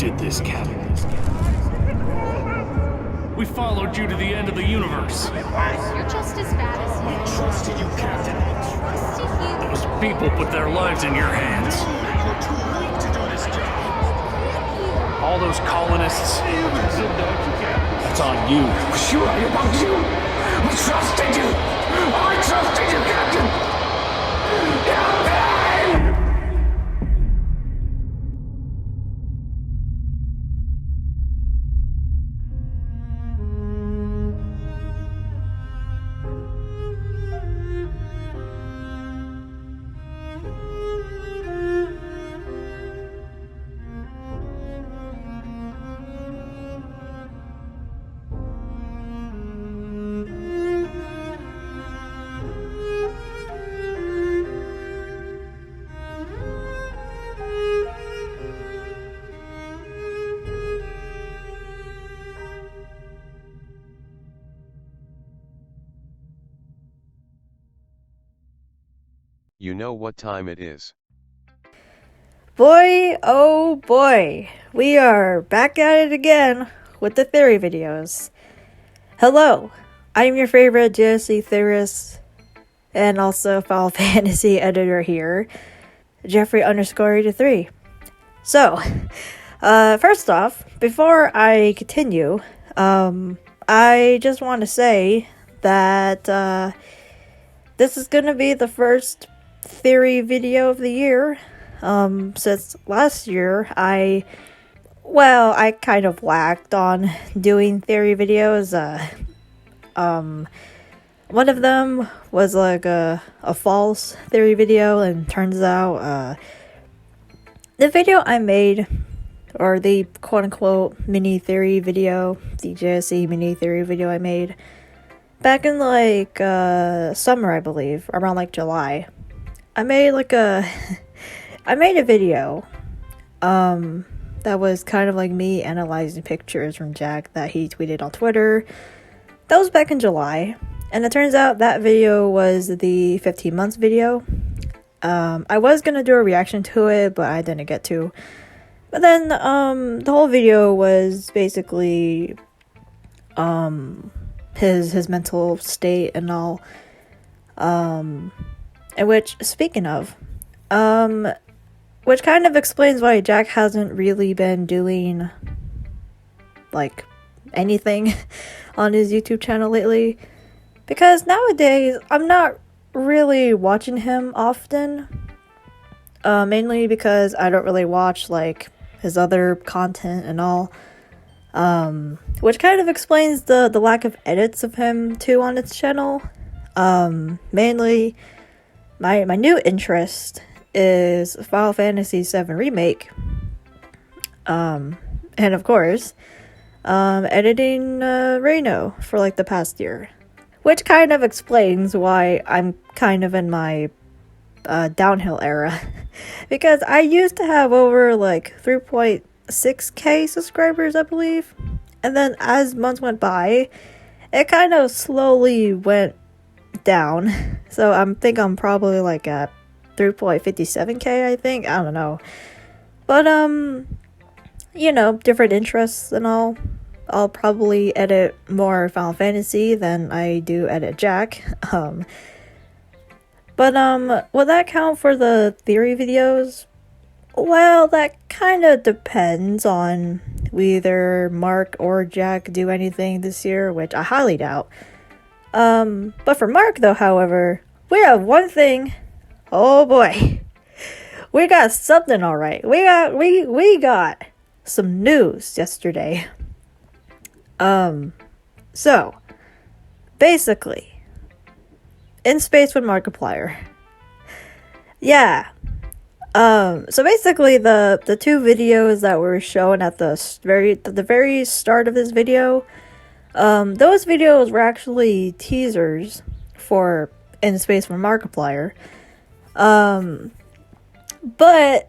did this, Captain. We followed you to the end of the universe. You're just as bad as him. We trusted you, Captain. Trusted you. Those people put their lives in your hands. You're too weak to do this job. All those colonists. That's on you. Sure, about you. We trusted you. I trusted you, Captain. Captain! You know what time it is. Boy, oh boy, we are back at it again with the theory videos. Hello, I am your favorite JSC theorist and also Final Fantasy editor here, Jeffrey_83. So, first off, before I continue, I just want to say that this is going to be the first theory video of the year. Since last year, I kind of lacked on doing theory videos. One of them was like a false theory video, and turns out, the video I made, or the quote-unquote mini theory video, the JSE mini theory video I made, back in like, summer, I believe, around like July, I made a video, that was kind of like me analyzing pictures from Jack that he tweeted on Twitter. That was back in July, and it turns out that video was the 15 months video. I was gonna do a reaction to it, but I didn't get to. But then, the whole video was basically, his mental state and all, in which, speaking of, which kind of explains why Jack hasn't really been doing, like, anything on his YouTube channel lately. Because nowadays, I'm not really watching him often. Mainly because I don't really watch, like, his other content and all. Which kind of explains the lack of edits of him, too, on his channel. Mainly, my new interest is Final Fantasy VII Remake. And of course, editing Reino for like the past year. Which kind of explains why I'm kind of in my downhill era. Because I used to have over like 3.6k subscribers, I believe. And then as months went by, it kind of slowly went down. So I think I'm probably like at 3.57k, I think. I don't know. But, you know, different interests and all. I'll probably edit more Final Fantasy than I do edit Jack. But, will that count for the theory videos? Well, that kind of depends on whether Mark or Jack do anything this year, which I highly doubt. But for Mark, though, however, we have one thing. Oh boy. We got something, alright. We got some news yesterday. So, basically, in space with Markiplier. Yeah. So basically the two videos that were shown at the very start of this video, those videos were actually teasers for In Space with Markiplier. But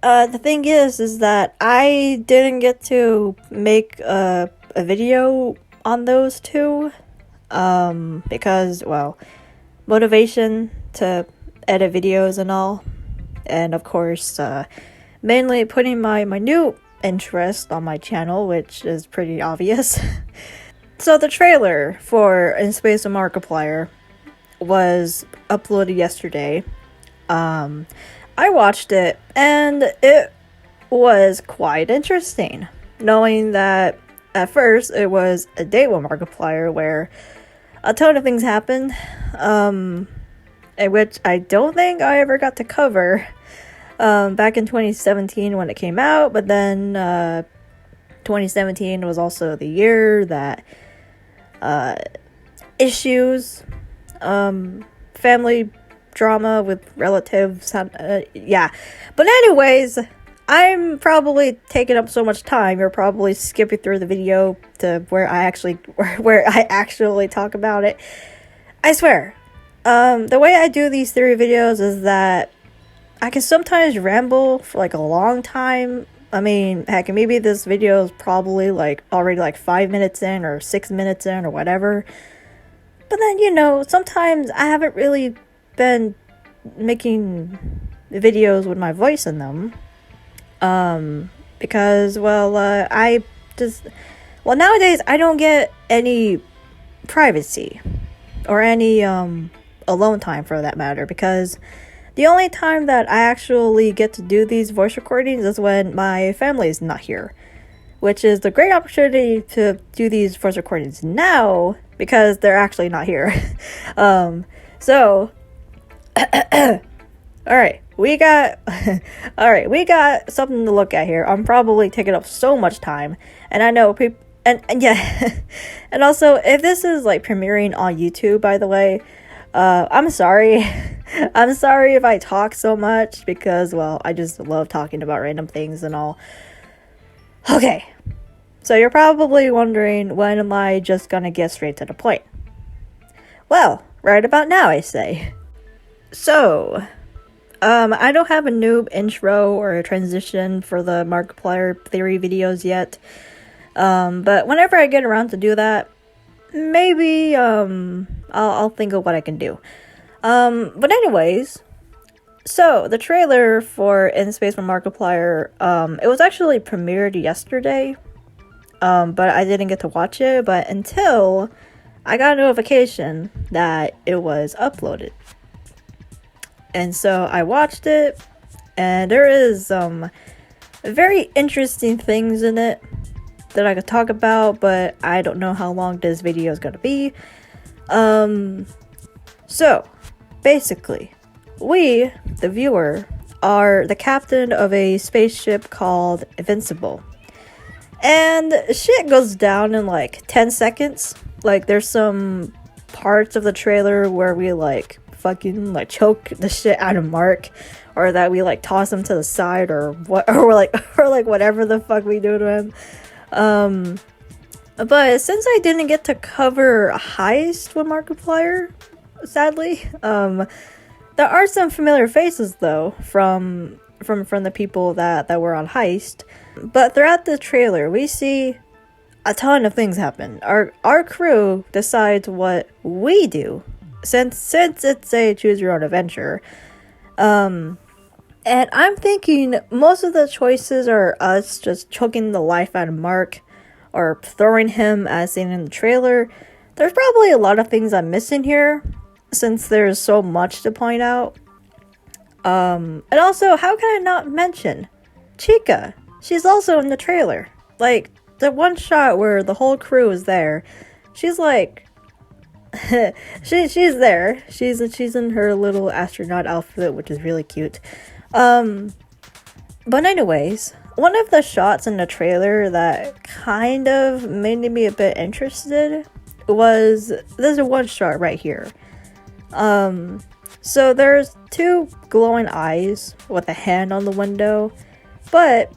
the thing is that I didn't get to make a video on those two, because, well, motivation to edit videos and all, and of course, mainly putting my new interest on my channel, which is pretty obvious. So the trailer for In Space with Markiplier was uploaded yesterday. I watched it and it was quite interesting, knowing that at first it was a date with Markiplier where a ton of things happened, which I don't think I ever got to cover back in 2017 when it came out, but then 2017 was also the year that issues, family drama with relatives, yeah. But anyways, I'm probably taking up so much time, you're probably skipping through the video to where I actually talk about it. I swear, the way I do these theory videos is that I can sometimes ramble for like a long time. I mean, heck, maybe this video is probably like already like 5 minutes in or 6 minutes in or whatever. But then, you know, sometimes I haven't really been making videos with my voice in them. Because, well, nowadays I don't get any privacy or any, alone time for that matter, because the only time that I actually get to do these voice recordings is when my family is not here, which is the great opportunity to do these voice recordings now because they're actually not here. So, alright, we got something to look at here. I'm probably taking up so much time, and I know people, and yeah, and also, if this is like premiering on YouTube, by the way, I'm sorry. I'm sorry if I talk so much because, well, I just love talking about random things and all. Okay, so you're probably wondering, when am I just gonna get straight to the point? Well, right about now, I say. So, I don't have a noob intro or a transition for the Markiplier theory videos yet, but whenever I get around to do that, maybe, I'll think of what I can do. But anyways, so the trailer for In Space with Markiplier, it was actually premiered yesterday, but I didn't get to watch it, but until I got a notification that it was uploaded. And so I watched it, and there is, very interesting things in it that I could talk about, but I don't know how long this video is gonna be. So, basically, we, the viewer, are the captain of a spaceship called Invincible. And shit goes down in like 10 seconds. Like, there's some parts of the trailer where we like fucking like choke the shit out of Mark, or that we like toss him to the side, or what, or like whatever the fuck we do to him. But since I didn't get to cover a heist with Markiplier, sadly, there are some familiar faces though from the people that were on heist. But throughout the trailer, we see a ton of things happen. Our crew decides what we do, since it's a choose your own adventure. And I'm thinking most of the choices are us just choking the life out of Mark, or throwing him as seen in the trailer. There's probably a lot of things I'm missing here, since there's so much to point out. And also, how can I not mention Chica? She's also in the trailer. Like, the one shot where the whole crew is there, she's like, she's there. She's in her little astronaut outfit, which is really cute. But anyways, one of the shots in the trailer that kind of made me a bit interested was, there's a one shot right here. So there's two glowing eyes with a hand on the window, but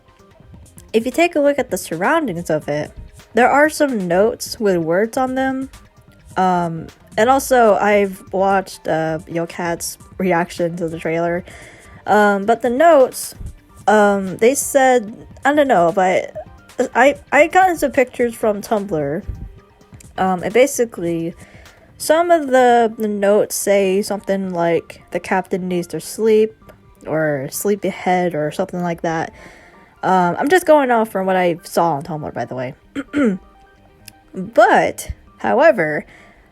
if you take a look at the surroundings of it, there are some notes with words on them. And also I've watched YoCat's reaction to the trailer, but the notes, they said, I don't know, but I got some pictures from Tumblr, and basically some of the notes say something like the captain needs to sleep, or sleepyhead, or something like that. I'm just going off from what I saw on Tumblr, by the way. But, however,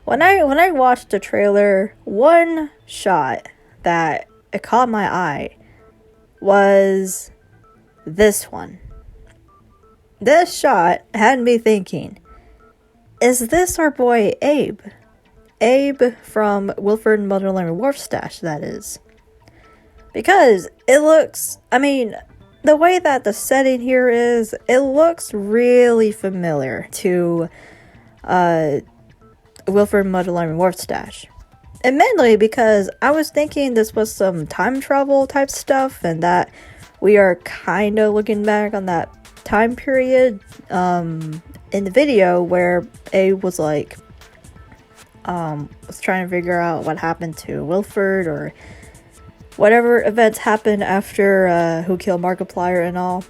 when I watched the trailer, one shot that it caught my eye was this one. This shot had me thinking, is this our boy Abe? Abe from Wilford and Motherland Wharfstash, that is. Because it looks, I mean, the way that the setting here is, it looks really familiar to Wilford and Motherland Wharfstash. And mainly because I was thinking this was some time travel type stuff, and that we are kind of looking back on that time period in the video where Abe was like, was trying to figure out what happened to Wilford, or whatever events happened after Who Killed Markiplier and all.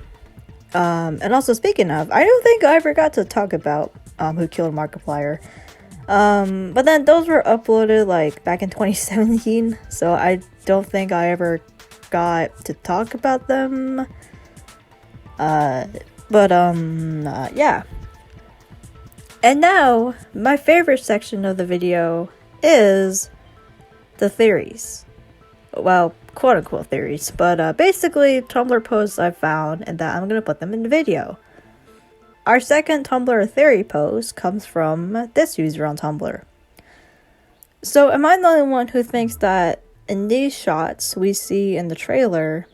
And also, speaking of, I don't think I ever got to talk about Who Killed Markiplier. But then those were uploaded like back in 2017, so I don't think I ever got to talk about them. Yeah. And now, my favorite section of the video is the theories. Well, quote-unquote theories, but basically Tumblr posts I found and that I'm gonna put them in the video. Our second Tumblr theory post comes from this user on Tumblr. So, am I the only one who thinks that in these shots we see in the trailer,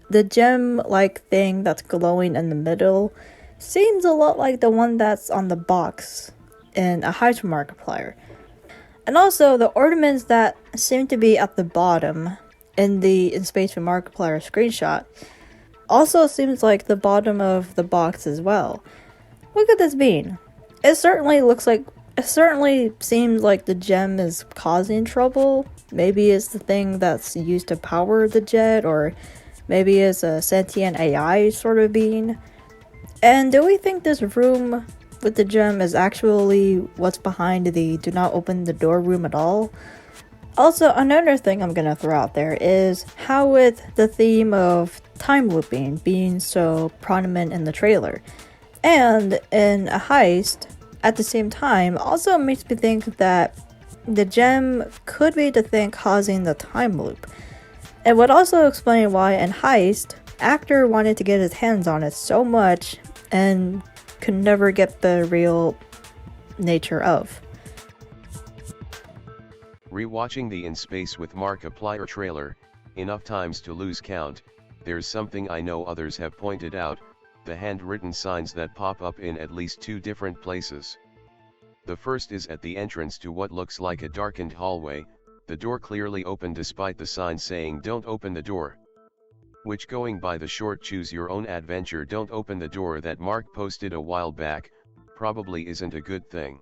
the gem-like thing that's glowing in the middle seems a lot like the one that's on the box in A Heist from Markiplier. And also, the ornaments that seem to be at the bottom in the In Space with Markiplier screenshot also seems like the bottom of the box as well. What could this mean? It certainly seems like the gem is causing trouble. Maybe it's the thing that's used to power the jet, or maybe it's a sentient AI sort of being. And do we think this room with the gem is actually what's behind the do not open the door room at all? Also, another thing I'm gonna throw out there is how with the theme of time looping being so prominent in the trailer and in A Heist at the same time also makes me think that the gem could be the thing causing the time loop. It would also explain why in Heist, actor wanted to get his hands on it so much and could never get the real nature of. Rewatching the In Space with Markiplier trailer, enough times to lose count, there's something I know others have pointed out, the handwritten signs that pop up in at least two different places. The first is at the entrance to what looks like a darkened hallway, the door clearly open despite the sign saying don't open the door. Which, going by the short choose your own adventure don't open the door that Mark posted a while back, probably isn't a good thing.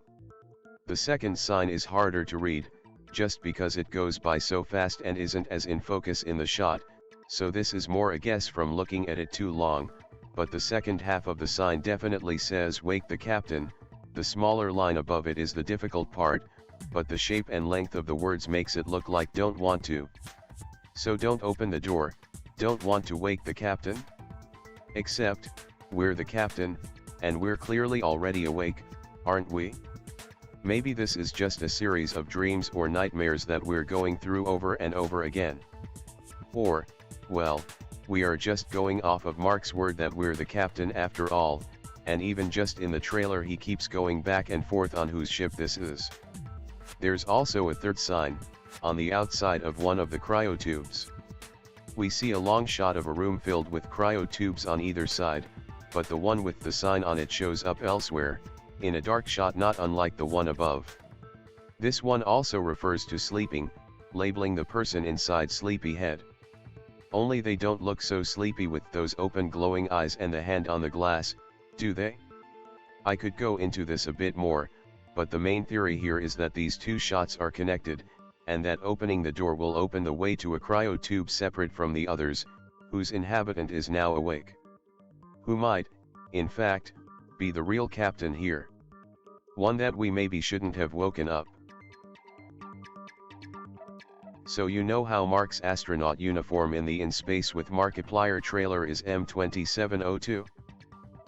The second sign is harder to read, just because it goes by so fast and isn't as in focus in the shot, so this is more a guess from looking at it too long, but the second half of the sign definitely says wake the captain. The smaller line above it is the difficult part, but the shape and length of the words makes it look like don't want to. So don't open the door, don't want to wake the captain? Except, we're the captain, and we're clearly already awake, aren't we? Maybe this is just a series of dreams or nightmares that we're going through over and over again. Or, well, we are just going off of Mark's word that we're the captain after all, and even just in the trailer he keeps going back and forth on whose ship this is. There's also a third sign, on the outside of one of the cryotubes. We see a long shot of a room filled with cryotubes on either side, but the one with the sign on it shows up elsewhere, in a dark shot not unlike the one above. This one also refers to sleeping, labeling the person inside sleepyhead. Only they don't look so sleepy with those open glowing eyes and the hand on the glass, do they? I could go into this a bit more, but the main theory here is that these two shots are connected, and that opening the door will open the way to a cryotube separate from the others, whose inhabitant is now awake. Who might, in fact, be the real captain here. One that we maybe shouldn't have woken up. So you know how Mark's astronaut uniform in the In Space with Markiplier trailer is M2702?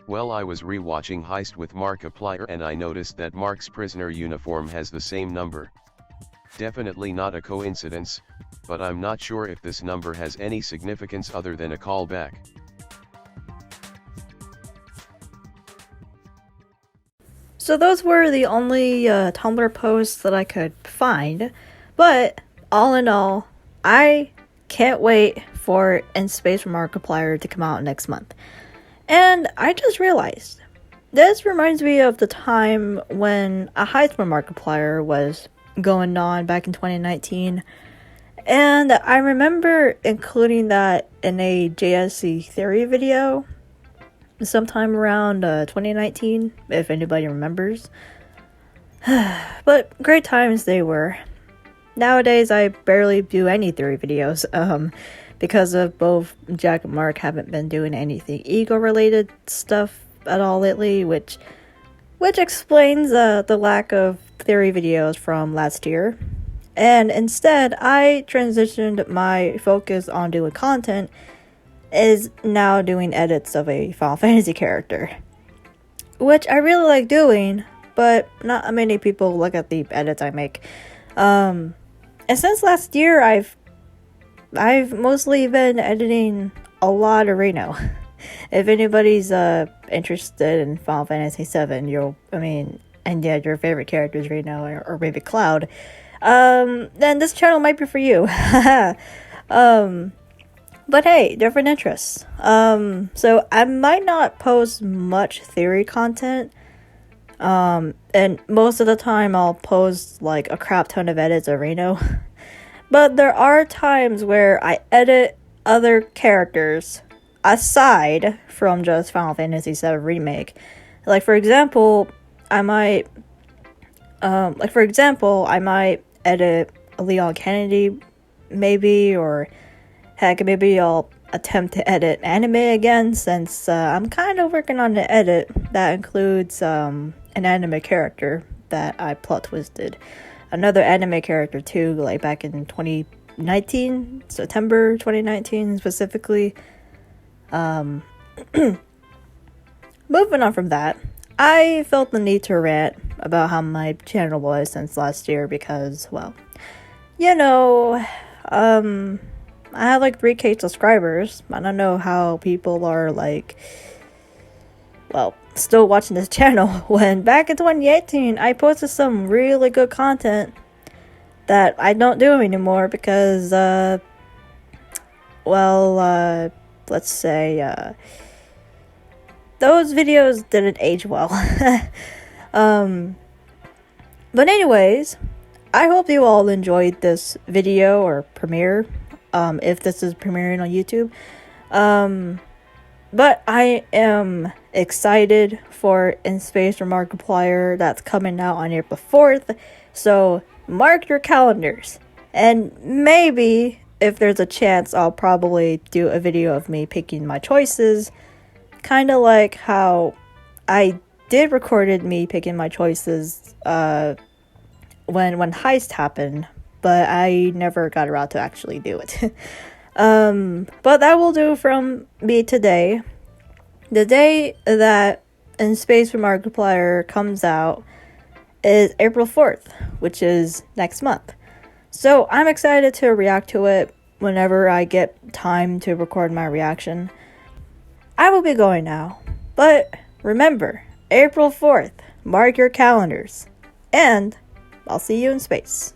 Well, I was rewatching Heist with Markiplier and I noticed that Mark's prisoner uniform has the same number. Definitely not a coincidence, but I'm not sure if this number has any significance other than a callback. So those were the only Tumblr posts that I could find, but all in all, I can't wait for In Space with Markiplier to come out next month. And I just realized, this reminds me of the time when a Heist with Markiplier was going on back in 2019, and I remember including that in a JSC theory video sometime around 2019, if anybody remembers. But great times they were. Nowadays I barely do any theory videos, because of both Jack and Mark haven't been doing anything ego related stuff at all lately, which explains the lack of theory videos from last year. And instead, I transitioned my focus on doing content is now doing edits of a Final Fantasy character, which I really like doing, but not many people look at the edits I make. And since last year, I've mostly been editing a lot of Reno. If anybody's interested in Final Fantasy VII, and yeah, your favorite character is Reno or maybe Cloud, then this channel might be for you. But hey, different interests. So I might not post much theory content. And most of the time I'll post like a crap ton of edits of Reno. But there are times where I edit other characters aside from just Final Fantasy VII Remake. Like for example, I might edit Leon Kennedy, maybe, or heck, maybe I'll attempt to edit anime again, since I'm kind of working on an edit that includes an anime character that I plot twisted. Another anime character too, like back in 2019, September 2019 specifically. Moving on from that, I felt the need to rant about how my channel was since last year because, well, I have like 3K subscribers. I don't know how people are like, well, still watching this channel when back in 2018 I posted some really good content that I don't do anymore because, let's say, those videos didn't age well. But anyways, I hope you all enjoyed this video or premiere, if this is premiering on YouTube. But I am excited for In Space with Markiplier that's coming out on April 4th. So mark your calendars. And maybe, if there's a chance, I'll probably do a video of me picking my choices. Kind of like how I did recorded me picking my choices when Heist happened, but I never got around to actually do it. But that will do from me today. The day that In Space with Markiplier comes out is April 4th, which is next month. So I'm excited to react to it whenever I get time to record my reaction. I will be going now, but remember, April 4th, mark your calendars, and I'll see you in space.